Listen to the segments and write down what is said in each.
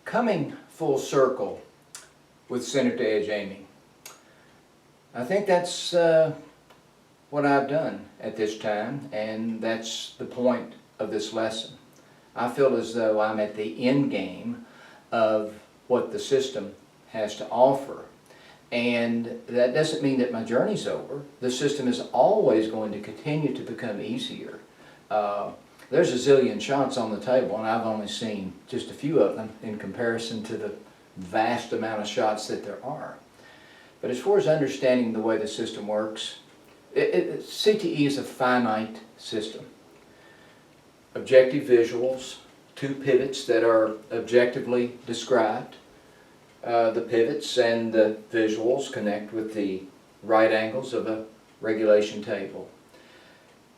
Coming full circle with center to edge aiming, I think that's what I've done at this time, and that's the point of this lesson. I feel as though I'm at the end game of what the system has to offer. And that doesn't mean that my journey's over. The system is always going to continue to become easier. There's a zillion shots on the table, and I've only seen just a few of them in comparison to the vast amount of shots that there are. But as far as understanding the way the system works, CTE is a finite system. Objective visuals, two pivots that are objectively described. The pivots and the visuals connect with the right angles of a regulation table.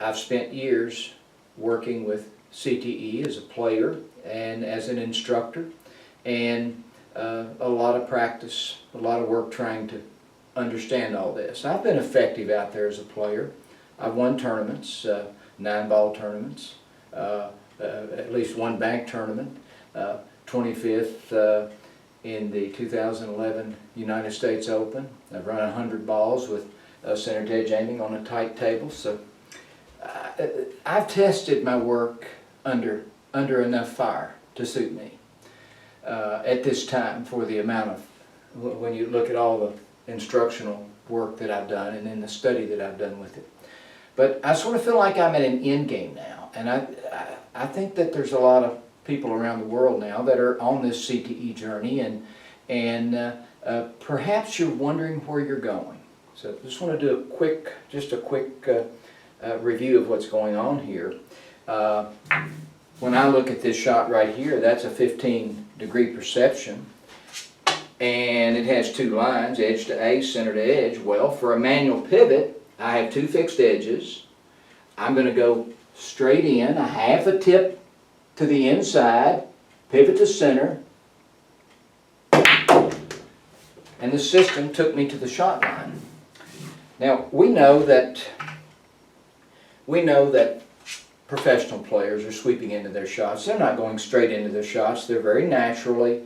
I've spent years working with CTE as a player and as an instructor, and a lot of practice, a lot of work trying to understand all this. I've been effective out there as a player. I've won tournaments, 9-ball tournaments, at least one bank tournament, 25th in the 2011 United States Open. I've run 100 balls with center to edge aiming on a tight table. So I've tested my work under enough fire to suit me at this time for the amount of, when you look at all the instructional work that I've done and then the study that I've done with it. But I sort of feel like I'm at an end game now, and I think that there's a lot of people around the world now that are on this CTE journey, and perhaps you're wondering where you're going. So I just want to do just a quick review of what's going on here. When I look at this shot right here, that's a 15-degree perception, and it has two lines, edge to A, center to edge. Well, for a manual pivot, I have two fixed edges. I'm going to go straight in, a half a tip to the inside, pivot to center, and the system took me to the shot line. Now, we know that professional players are sweeping into their shots. They're not going straight into their shots. They're very naturally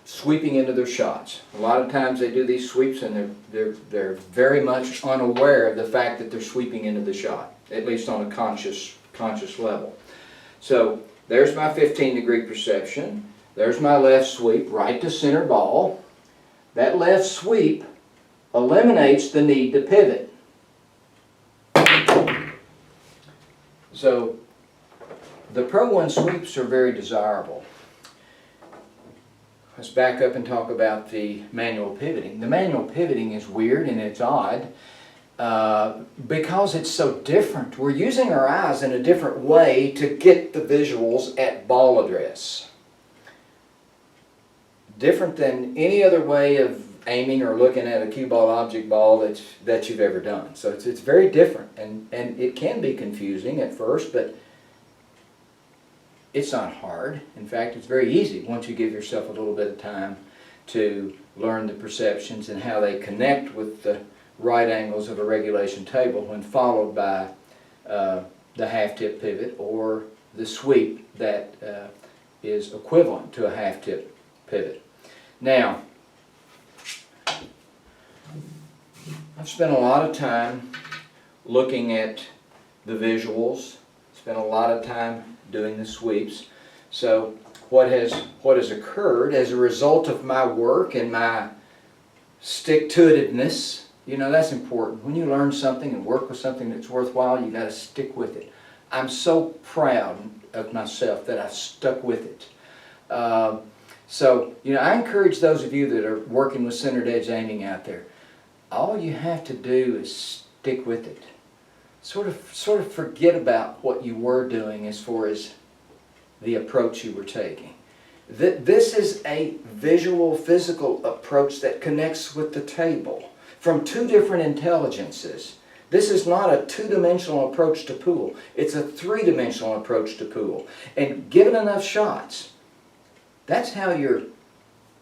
sweeping into their shots. A lot of times they do these sweeps and they're very much unaware of the fact that they're sweeping into the shot, at least on a conscious level. So there's my 15-degree perception. There's my left sweep, right to center ball. That left sweep eliminates the need to pivot. So the Pro One sweeps are very desirable. Let's back up and talk about the manual pivoting. The manual pivoting is weird and it's odd because it's so different. We're using our eyes in a different way to get the visuals at ball address. Different than any other way of aiming or looking at a cue ball, object ball that you've ever done. So it's very different, and it can be confusing at first, but it's not hard. In fact, it's very easy once you give yourself a little bit of time to learn the perceptions and how they connect with the right angles of a regulation table when followed by the half-tip pivot or the sweep that is equivalent to a half-tip pivot. Now, I've spent a lot of time looking at the visuals, spent a lot of time doing the sweeps. So what has occurred as a result of my work and my stick-to-itiveness, you know, that's important. When you learn something and work with something that's worthwhile, you got to stick with it. I'm so proud of myself that I've stuck with it. So, you know, I encourage those of you that are working with centered edge aiming out there, all you have to do is stick with it. Sort of forget about what you were doing as far as the approach you were taking. This is a visual, physical approach that connects with the table from two different intelligences. This is not a two-dimensional approach to pool. It's a three-dimensional approach to pool. And given enough shots, that's how your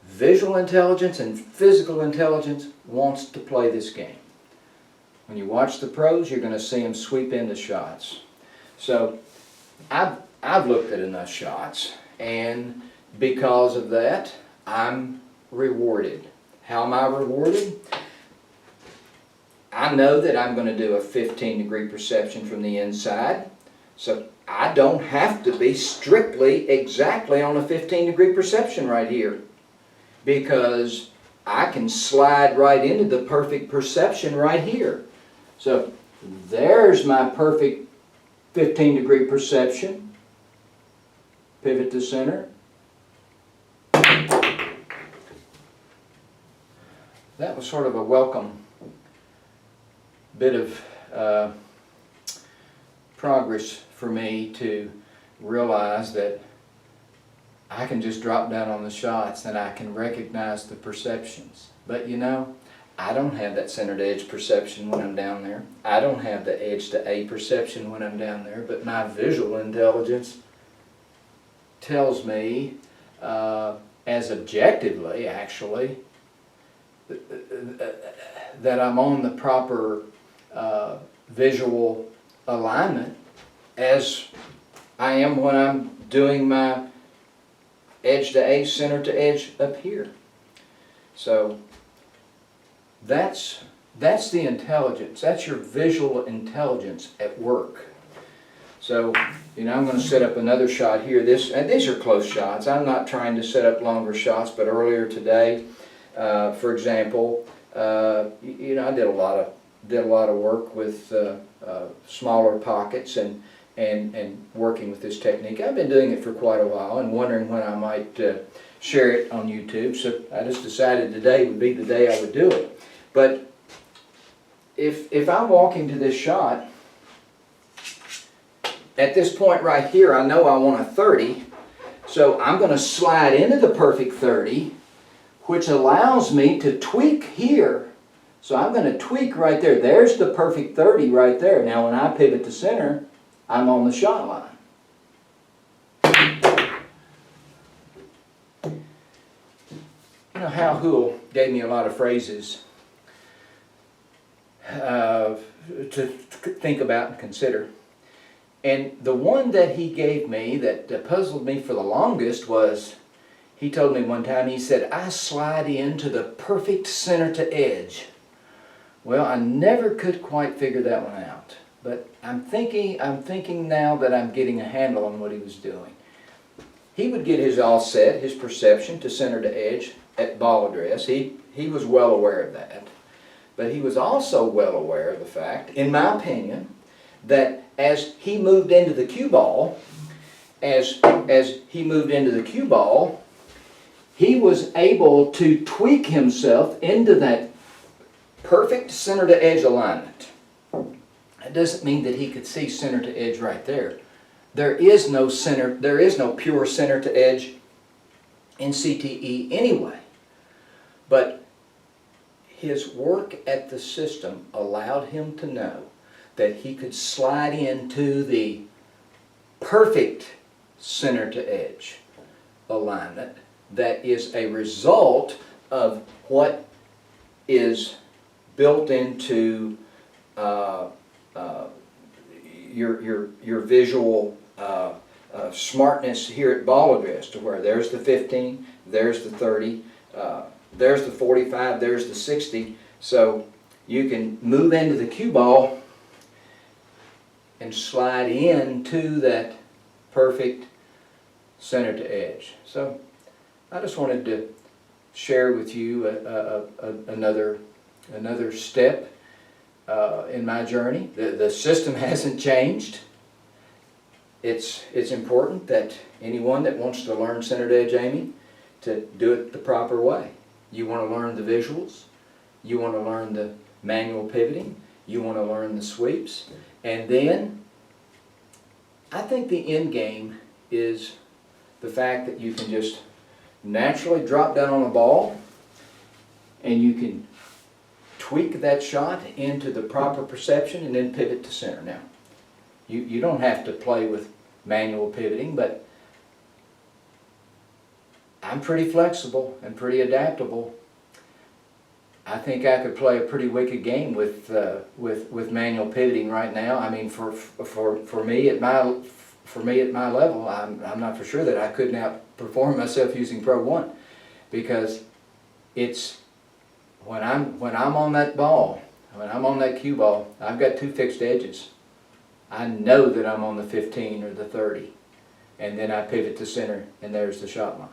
visual intelligence and physical intelligence wants to play this game. When you watch the pros, you're going to see them sweep into shots. So I've looked at enough shots, and because of that, I'm rewarded. How am I rewarded? I know that I'm going to do a 15-degree perception from the inside, so I don't have to be strictly exactly on a 15-degree perception right here, because I can slide right into the perfect perception right here. So there's my perfect 15-degree perception. Pivot to center. That was sort of a welcome bit of progress for me to realize that I can just drop down on the shots and I can recognize the perceptions. But you know, I don't have that center to edge perception when I'm down there. I don't have the edge to A perception when I'm down there, but my visual intelligence tells me, as objectively actually, that I'm on the proper visual alignment as I am when I'm doing my edge to A, center to edge up here. So that's the intelligence. That's your visual intelligence at work. So, you know, I'm going to set up another shot here. And these are close shots. I'm not trying to set up longer shots, but earlier today, for example, you know, I did a lot of work with smaller pockets and working with this technique. I've been doing it for quite a while and wondering when I might share it on YouTube. So I just decided today would be the day I would do it. But if I'm walking to this shot, at this point right here, I know I want a 30, so I'm going to slide into the perfect 30, which allows me to tweak here. So I'm going to tweak right there. There's the perfect 30 right there. Now when I pivot to center, I'm on the shot line. You know, Hal Hoole gave me a lot of phrases to think about and consider. And the one that he gave me that puzzled me for the longest was, he told me one time, he said, I slide into the perfect center to edge. Well, I never could quite figure that one out. But I'm thinking now that I'm getting a handle on what he was doing. He would get his all set, his perception to center to edge at ball address. He was well aware of that. But he was also well aware of the fact, in my opinion, that as he moved into the cue ball, he was able to tweak himself into that perfect center to edge alignment. That doesn't mean that he could see center to edge right there. There is no pure center to edge in CTE anyway. But his work at the system allowed him to know that he could slide into the perfect center to edge alignment that is a result of what is built into your visual smartness here at ball address, to where there's the 15, there's the 30, there's the 45, there's the 60. So you can move into the cue ball and slide into that perfect center to edge. So I just wanted to share with you another step in my journey. The system hasn't changed. It's important that anyone that wants to learn center to edge aiming to do it the proper way. You want to learn the visuals, you want to learn the manual pivoting, you want to learn the sweeps, and then I think the end game is the fact that you can just naturally drop down on a ball and you can tweak that shot into the proper perception and then pivot to center. Now, you don't have to play with manual pivoting, but I'm pretty flexible and pretty adaptable. I think I could play a pretty wicked game with manual pivoting right now. I mean, for me at my level, I'm not for sure that I couldn't outperform myself using Pro One, because it's when I'm on that ball, when I'm on that cue ball, I've got two fixed edges. I know that I'm on the 15 or the 30, and then I pivot to center, and there's the shot line.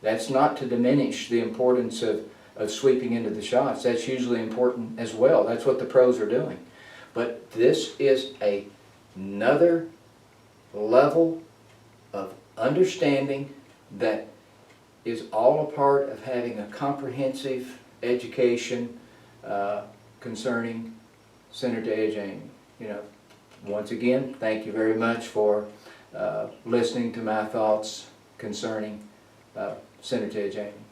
That's not to diminish the importance of sweeping into the shots. That's usually important as well. That's what the pros are doing. But this is another level of understanding that is all a part of having a comprehensive education concerning center to edge aiming. You know, once again, thank you very much for listening to my thoughts concerning center to edge aiming.